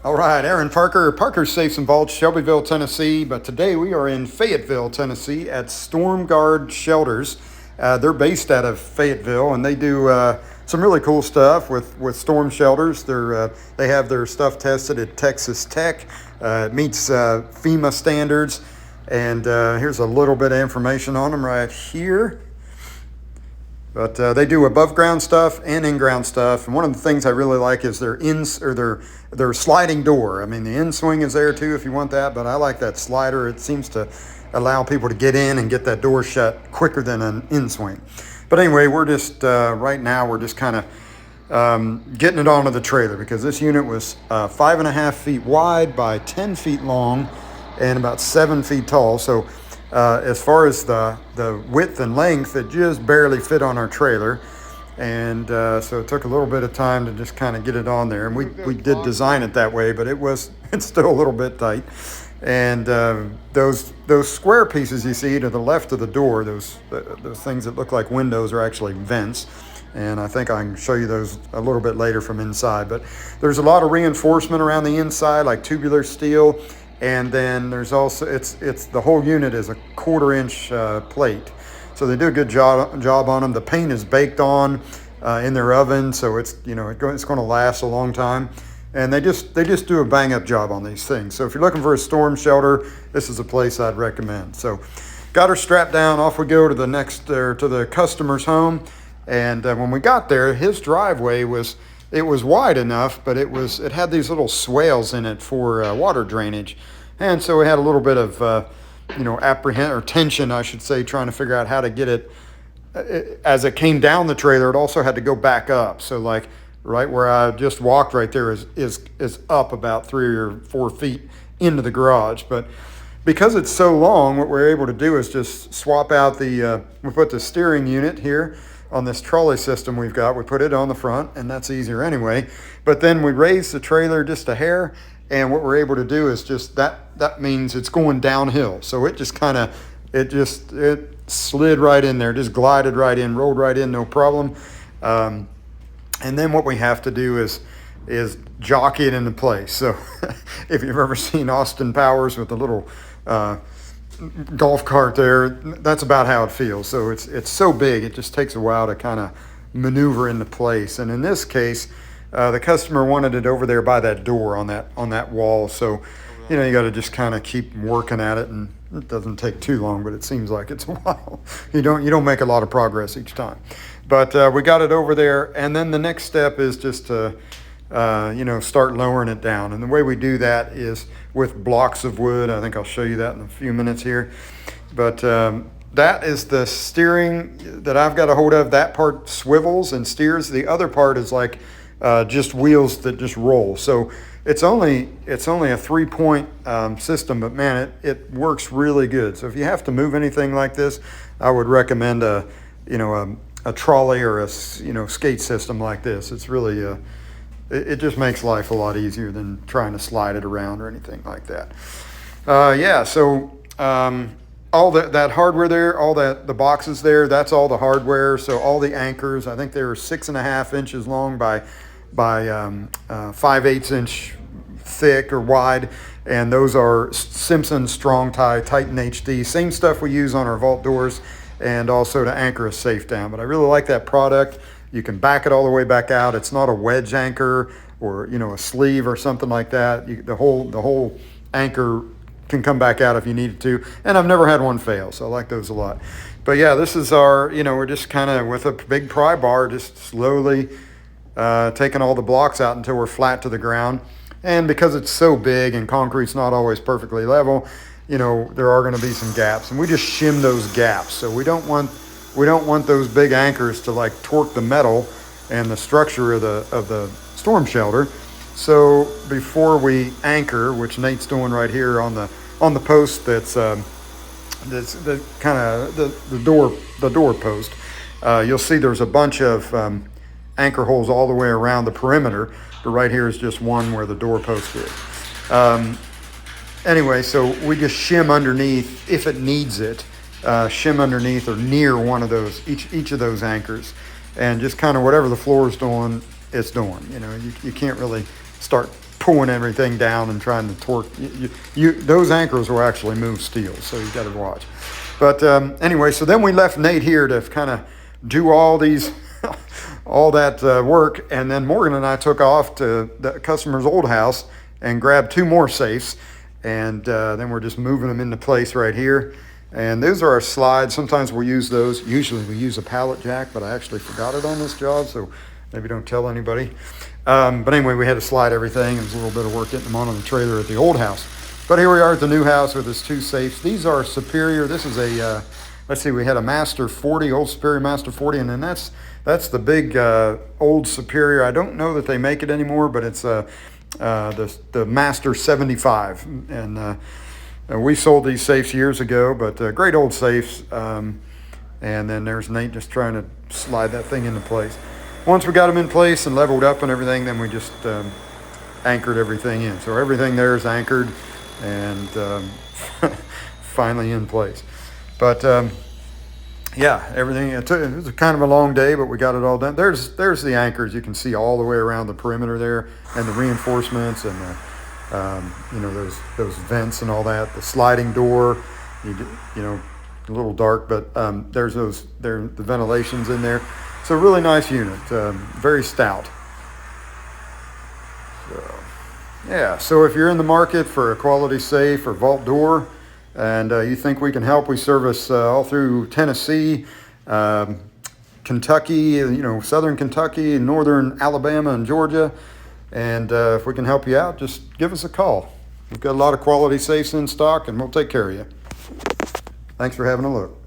All right, Aaron Parker's Safes and Vaults, Shelbyville, Tennessee. But today we are in Fayetteville, Tennessee at Storm Guard Shelters. They're based out of Fayetteville, and they do some really cool stuff with storm shelters. They have their stuff tested at Texas Tech. It meets FEMA standards. And here's a little bit of information on them right here. But they do above ground stuff and in ground stuff. And one of the things I really like is their sliding door. I mean, the in swing is there too if you want that, but I like that slider. It seems to allow people to get in and get that door shut quicker than an in swing. But anyway, we're just right now we're just kind of getting it onto the trailer because this unit was 5.5 feet wide by 10 feet long and about 7 feet tall. So as far as the width and length, it just barely fit on our trailer. And so it took a little bit of time to just kind of get it on there. And we did design it that way, but it's still a little bit tight. And those square pieces you see to the left of the door, those things that look like windows are actually vents. And I think I can show you those a little bit later from inside. But there's a lot of reinforcement around the inside, like tubular steel. And then there's also, it's the whole unit is a 1/4-inch plate. So they do a good job on them. The paint is baked on in their oven, so it's going to last a long time. And they just do a bang up job on these things. So if you're looking for a storm shelter, this is a place I'd recommend. So got her strapped down, off we go to the customer's home. And when we got there, his driveway was wide enough, but it had these little swales in it for water drainage. And so we had a little bit of tension, I should say, trying to figure out how to get it. As it came down the trailer, it also had to go back up. So like right where I just walked right there is up about 3 or 4 feet into the garage. But because it's so long, what we're able to do is just swap out we put the steering unit here on this trolley system we've got. We put it on the front, and that's easier anyway. But then we raise the trailer just a hair, and what we're able to do is just that means it's going downhill. So it just it slid right in there, just glided right in, rolled right in, no problem. And then what we have to do is jockey it into place. So if you've ever seen Austin Powers with the little golf cart there, that's about how it feels. So it's so big, it just takes a while to kind of maneuver into place. And in this case, the customer wanted it over there by that door on that wall. So you got to just kind of keep working at it, and it doesn't take too long, but it seems like it's a while. You don't make a lot of progress each time. But we got it over there, and then the next step is just to start lowering it down. And the way we do that is with blocks of wood. I think I'll show you that in a few minutes here. But that is the steering that I've got a hold of. That part swivels and steers. The other part is like just wheels that just roll. So it's only a 3-point system, but man, it works really good. So if you have to move anything like this, I would recommend a trolley or a skate system like this. It's really it just makes life a lot easier than trying to slide it around or anything like that. So all that hardware there, all the boxes there, that's all the hardware. So all the anchors, I think they were 6.5 inches long by 5/8 inch thick or wide, and those are Simpson Strong Tie Titan HD, same stuff we use on our vault doors and also to anchor a safe down. But I really like that product. You can back it all the way back out. It's not a wedge anchor or a sleeve or something like that. The whole anchor can come back out if you need it to, and I've never had one fail, so I like those a lot. But yeah, this is our we're just kind of with a big pry bar, just slowly taking all the blocks out until we're flat to the ground. And because it's so big and concrete's not always perfectly level, there are going to be some gaps, and we just shim those gaps. So we don't want those big anchors to like torque the metal and the structure of the storm shelter. So before we anchor, which Nate's doing right here on the post that's the kind of the door post, you'll see there's a bunch of anchor holes all the way around the perimeter, but right here is just one where the door post is. Anyway, so we just shim underneath if it needs it, shim underneath or near one of those, each of those anchors, and just kind of whatever the floor is doing, it's doing. You can't really start pulling everything down and trying to torque. Those anchors will actually move steel, so you got to watch. But anyway, so then we left Nate here to kind of do all that work, and then Morgan and I took off to the customer's old house and grabbed 2 more safes, and then we're just moving them into place right here. And those are our slides. Sometimes we'll use those. Usually we use a pallet jack, but I actually forgot it on this job, so maybe don't tell anybody. But anyway, we had to slide everything. It was a little bit of work getting them on the trailer at the old house. But here we are at the new house with his 2 safes. These are Superior. This is a, let's see, we had a Master 40, old Superior Master 40, and then that's the big old Superior. I don't know that they make it anymore, but it's the Master 75. And we sold these safes years ago, but great old safes. And then there's Nate just trying to slide that thing into place. Once we got them in place and leveled up and everything, then we just anchored everything in. So everything there is anchored and finally in place. But yeah, everything, it was kind of a long day, but we got it all done. There's the anchors. You can see all the way around the perimeter there, and the reinforcements, and those vents and all that. The sliding door, a little dark, but there's the ventilations in there. It's a really nice unit, very stout. So, yeah, so if you're in the market for a quality safe or vault door, and you think we can help, we service all through Tennessee, Kentucky, southern Kentucky, northern Alabama and Georgia. And if we can help you out, just give us a call. We've got a lot of quality safes in stock, and we'll take care of you. Thanks for having a look.